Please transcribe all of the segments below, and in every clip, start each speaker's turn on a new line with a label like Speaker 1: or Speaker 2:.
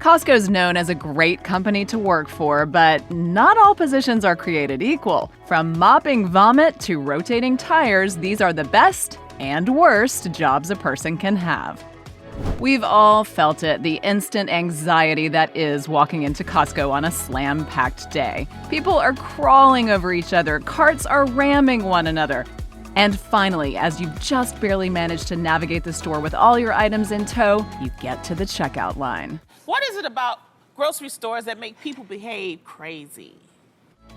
Speaker 1: Costco's known as a great company to work for, but not all positions are created equal. From mopping vomit to rotating tires, these are the best and worst jobs a person can have. We've all felt it, the instant anxiety that is walking into Costco on a slam-packed day. People are crawling over each other, carts are ramming one another. And finally, as you've just barely managed to navigate the store with all your items in tow, you get to the checkout line.
Speaker 2: What is it about grocery stores that make people behave crazy?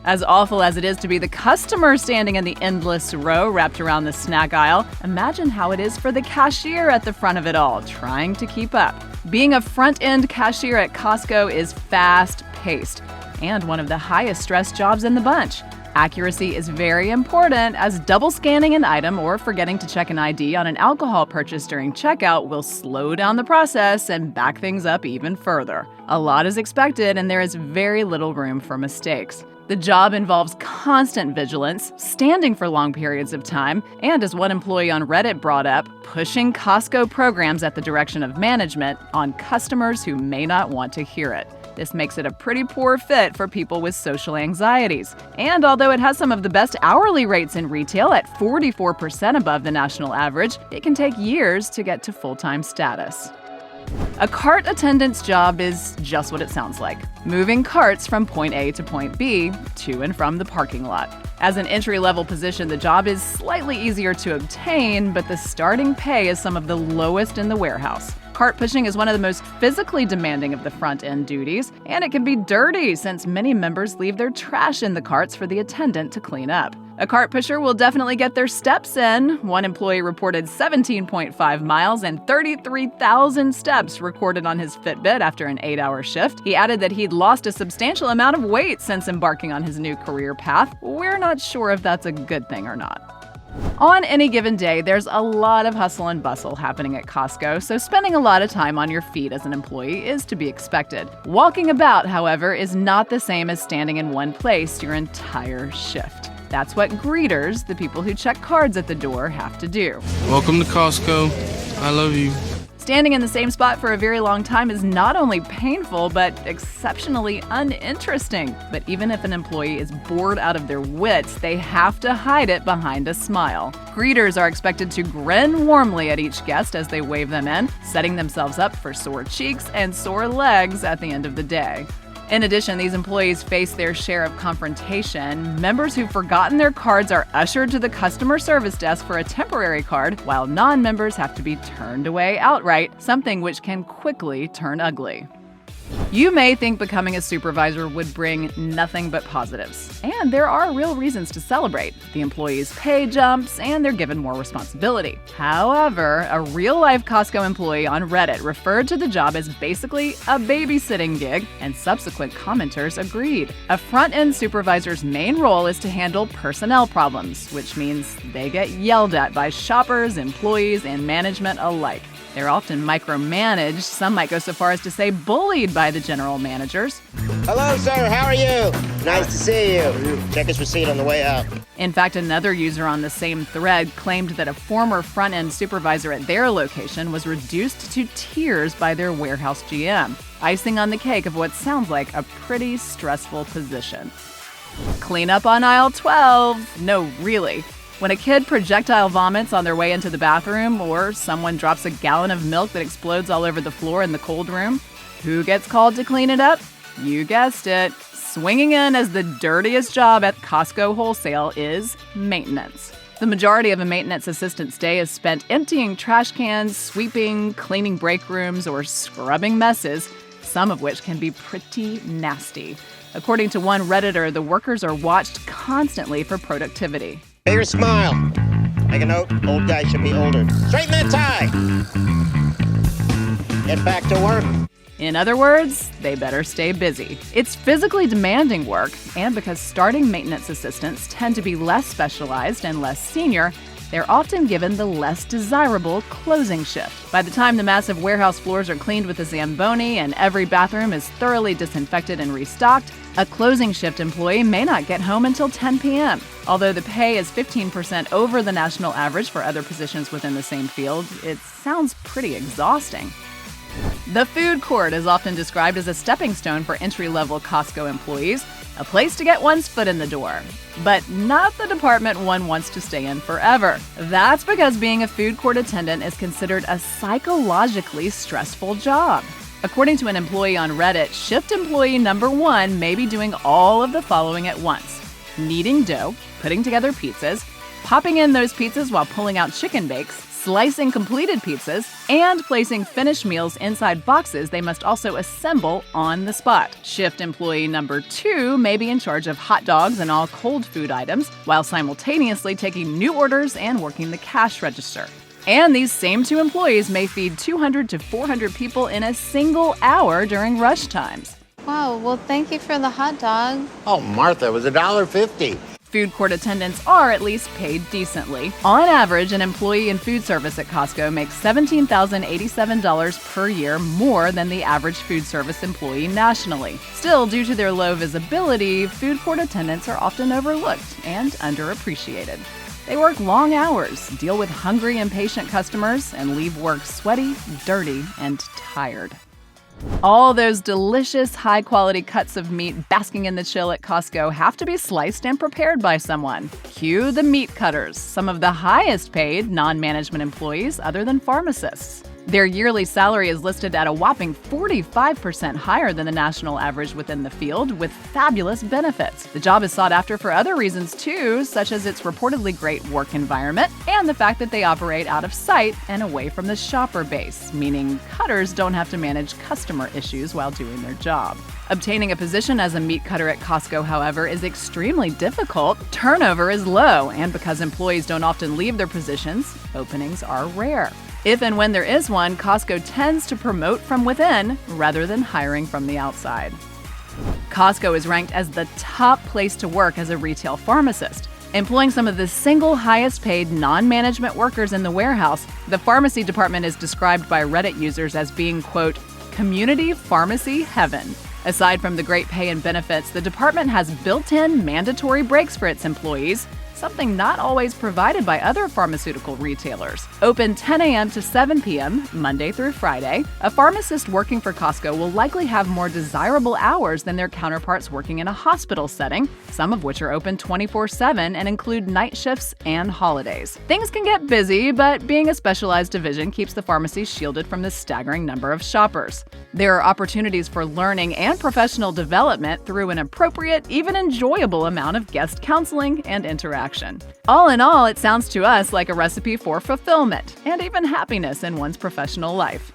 Speaker 1: As awful as it is to be the customer standing in the endless row wrapped around the snack aisle, imagine how it is for the cashier at the front of it all, trying to keep up. Being a front-end cashier at Costco is fast-paced and one of the highest stress jobs in the bunch. Accuracy is very important, as double scanning an item or forgetting to check an ID on an alcohol purchase during checkout will slow down the process and back things up even further. A lot is expected, and there is very little room for mistakes. The job involves constant vigilance, standing for long periods of time, and as one employee on Reddit brought up, pushing Costco programs at the direction of management on customers who may not want to hear it. This makes it a pretty poor fit for people with social anxieties. And although it has some of the best hourly rates in retail at 44% above the national average, it can take years to get to full-time status. A cart attendant's job is just what it sounds like, moving carts from point A to point B, to and from the parking lot. As an entry-level position, the job is slightly easier to obtain, but the starting pay is some of the lowest in the warehouse. Cart pushing is one of the most physically demanding of the front-end duties, and it can be dirty since many members leave their trash in the carts for the attendant to clean up. A cart pusher will definitely get their steps in. One employee reported 17.5 miles and 33,000 steps recorded on his Fitbit after an 8-hour shift. He added that he'd lost a substantial amount of weight since embarking on his new career path. We're not sure if that's a good thing or not. On any given day, there's a lot of hustle and bustle happening at Costco, so spending a lot of time on your feet as an employee is to be expected. Walking about, however, is not the same as standing in one place your entire shift. That's what greeters, the people who check cards at the door, have to do.
Speaker 3: Welcome to Costco. I love you.
Speaker 1: Standing in the same spot for a very long time is not only painful, but exceptionally uninteresting. But even if an employee is bored out of their wits, they have to hide it behind a smile. Greeters are expected to grin warmly at each guest as they wave them in, setting themselves up for sore cheeks and sore legs at the end of the day. In addition, these employees face their share of confrontation. Members who've forgotten their cards are ushered to the customer service desk for a temporary card, while non-members have to be turned away outright, something which can quickly turn ugly. You may think becoming a supervisor would bring nothing but positives. And there are real reasons to celebrate. The employees' pay jumps, and they're given more responsibility. However, a real-life Costco employee on Reddit referred to the job as basically a babysitting gig, and subsequent commenters agreed. A front-end supervisor's main role is to handle personnel problems, which means they get yelled at by shoppers, employees, and management alike. They're often micromanaged, some might go so far as to say bullied by the general managers.
Speaker 4: Hello, sir. How are you? Nice to see you. Check his receipt on the way out.
Speaker 1: In fact, another user on the same thread claimed that a former front-end supervisor at their location was reduced to tears by their warehouse GM, icing on the cake of what sounds like a pretty stressful position. Clean up on aisle 12. No, really. When a kid projectile vomits on their way into the bathroom, or someone drops a gallon of milk that explodes all over the floor in the cold room, who gets called to clean it up? You guessed it. Swinging in as the dirtiest job at Costco wholesale is maintenance. The majority of a maintenance assistant's day is spent emptying trash cans, sweeping, cleaning break rooms, or scrubbing messes, some of which can be pretty nasty. According to one Redditor, the workers are watched constantly for productivity.
Speaker 4: Bigger smile. Make a note. Old guy should be older. Straighten that tie. Get back to work.
Speaker 1: In other words, they better stay busy. It's physically demanding work, and because starting maintenance assistants tend to be less specialized and less senior, they're often given the less desirable closing shift. By the time the massive warehouse floors are cleaned with a Zamboni and every bathroom is thoroughly disinfected and restocked, a closing shift employee may not get home until 10 p.m. Although the pay is 15% over the national average for other positions within the same field, it sounds pretty exhausting. The food court is often described as a stepping stone for entry-level Costco employees, a place to get one's foot in the door. But not the department one wants to stay in forever. That's because being a food court attendant is considered a psychologically stressful job. According to an employee on Reddit, shift employee number 1 may be doing all of the following at once: kneading dough, putting together pizzas, popping in those pizzas while pulling out chicken bakes, slicing completed pizzas, and placing finished meals inside boxes they must also assemble on the spot. Shift employee number 2 may be in charge of hot dogs and all cold food items, while simultaneously taking new orders and working the cash register. And these same 2 employees may feed 200 to 400 people in a single hour during rush times.
Speaker 5: Wow, well, thank you for the hot dog.
Speaker 4: Oh, Martha, it was $1.50.
Speaker 1: Food court attendants are at least paid decently. On average, an employee in food service at Costco makes $17,087 per year more than the average food service employee nationally. Still, due to their low visibility, food court attendants are often overlooked and underappreciated. They work long hours, deal with hungry, impatient customers, and leave work sweaty, dirty, and tired. All those delicious, high-quality cuts of meat basking in the chill at Costco have to be sliced and prepared by someone. Cue the meat cutters, some of the highest-paid non-management employees other than pharmacists. Their yearly salary is listed at a whopping 45% higher than the national average within the field, with fabulous benefits. The job is sought after for other reasons too, such as its reportedly great work environment and the fact that they operate out of sight and away from the shopper base, meaning cutters don't have to manage customer issues while doing their job. Obtaining a position as a meat cutter at Costco, however, is extremely difficult. Turnover is low, and because employees don't often leave their positions, openings are rare. If and when there is one, Costco tends to promote from within rather than hiring from the outside. Costco is ranked as the top place to work as a retail pharmacist. Employing some of the single highest paid non-management workers in the warehouse, the pharmacy department is described by Reddit users as being, quote, community pharmacy heaven. Aside from the great pay and benefits, the department has built-in mandatory breaks for its employees, something not always provided by other pharmaceutical retailers. Open 10 a.m. to 7 p.m., Monday through Friday, a pharmacist working for Costco will likely have more desirable hours than their counterparts working in a hospital setting, some of which are open 24/7 and include night shifts and holidays. Things can get busy, but being a specialized division keeps the pharmacy shielded from the staggering number of shoppers. There are opportunities for learning and professional development through an appropriate, even enjoyable amount of guest counseling and interaction. All in all, it sounds to us like a recipe for fulfillment and even happiness in one's professional life.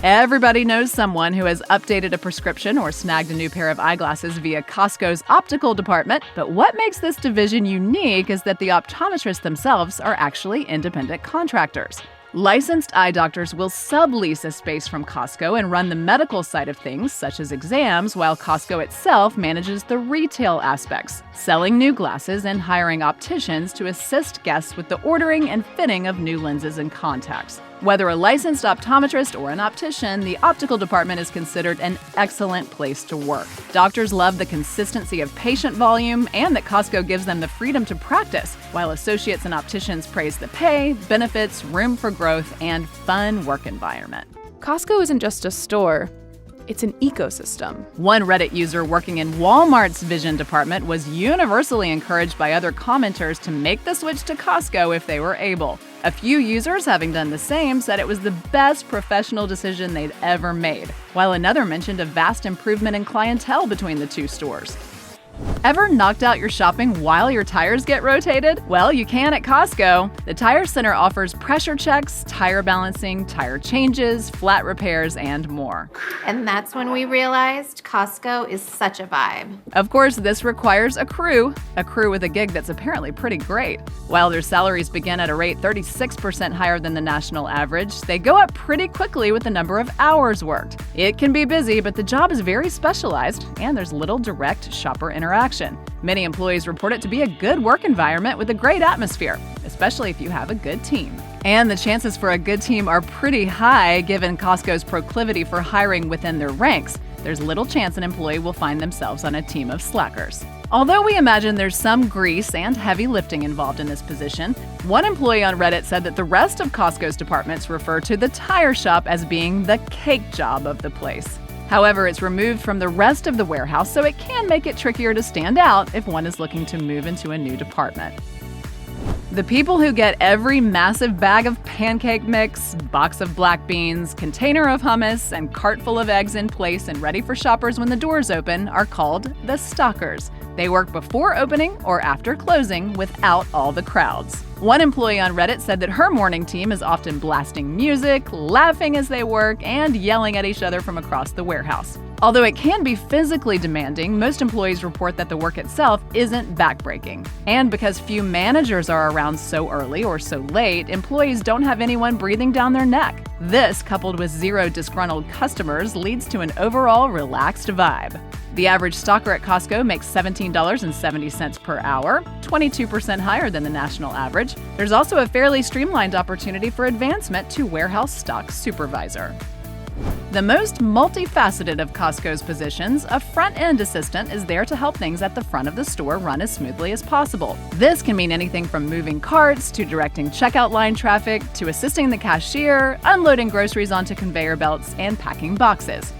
Speaker 1: Everybody knows someone who has updated a prescription or snagged a new pair of eyeglasses via Costco's optical department, but what makes this division unique is that the optometrists themselves are actually independent contractors. Licensed eye doctors will sublease a space from Costco and run the medical side of things, such as exams, while Costco itself manages the retail aspects, selling new glasses and hiring opticians to assist guests with the ordering and fitting of new lenses and contacts. Whether a licensed optometrist or an optician, the optical department is considered an excellent place to work. Doctors love the consistency of patient volume and that Costco gives them the freedom to practice, while associates and opticians praise the pay, benefits, room for growth, and fun work environment.
Speaker 6: Costco isn't just a store, it's an ecosystem.
Speaker 1: One Reddit user working in Walmart's vision department was universally encouraged by other commenters to make the switch to Costco if they were able. A few users, having done the same, said it was the best professional decision they'd ever made, while another mentioned a vast improvement in clientele between the two stores. Ever knocked out your shopping while your tires get rotated? Well, you can at Costco. The Tire Center offers pressure checks, tire balancing, tire changes, flat repairs, and more.
Speaker 5: And that's when we realized Costco is such a vibe.
Speaker 1: Of course, this requires a crew with a gig that's apparently pretty great. While their salaries begin at a rate 36% higher than the national average, they go up pretty quickly with the number of hours worked. It can be busy, but the job is very specialized, and there's little direct shopper interaction. Many employees report it to be a good work environment with a great atmosphere, especially if you have a good team. And the chances for a good team are pretty high given Costco's proclivity for hiring within their ranks. There's little chance an employee will find themselves on a team of slackers. Although we imagine there's some grease and heavy lifting involved in this position, one employee on Reddit said that the rest of Costco's departments refer to the tire shop as being the cake job of the place. However, it's removed from the rest of the warehouse, so it can make it trickier to stand out if one is looking to move into a new department. The people who get every massive bag of pancake mix, box of black beans, container of hummus, and cart full of eggs in place and ready for shoppers when the doors open are called the stockers. They work before opening or after closing without all the crowds. One employee on Reddit said that her morning team is often blasting music, laughing as they work, and yelling at each other from across the warehouse. Although it can be physically demanding, most employees report that the work itself isn't backbreaking. And because few managers are around so early or so late, employees don't have anyone breathing down their neck. This, coupled with zero disgruntled customers, leads to an overall relaxed vibe. The average stocker at Costco makes $17.70 per hour, 22% higher than the national average. There's also a fairly streamlined opportunity for advancement to warehouse stock supervisor. The most multifaceted of Costco's positions, a front-end assistant is there to help things at the front of the store run as smoothly as possible. This can mean anything from moving carts to directing checkout line traffic to assisting the cashier, unloading groceries onto conveyor belts, and packing boxes.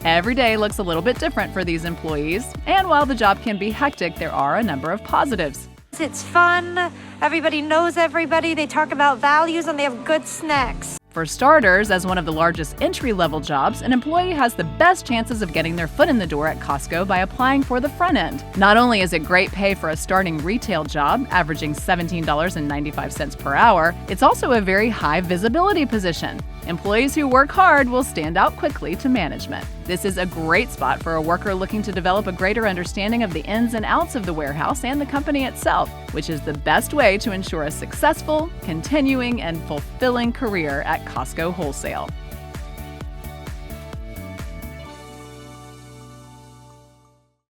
Speaker 1: Every day looks a little bit different for these employees, and while the job can be hectic, there are a number of positives.
Speaker 7: It's fun, everybody knows everybody, they talk about values, and they have good snacks.
Speaker 1: For starters, as one of the largest entry-level jobs, an employee has the best chances of getting their foot in the door at Costco by applying for the front end. Not only is it great pay for a starting retail job, averaging $17.95 per hour, it's also a very high visibility position. Employees who work hard will stand out quickly to management. This is a great spot for a worker looking to develop a greater understanding of the ins and outs of the warehouse and the company itself, which is the best way to ensure a successful, continuing, and fulfilling career at Costco Wholesale.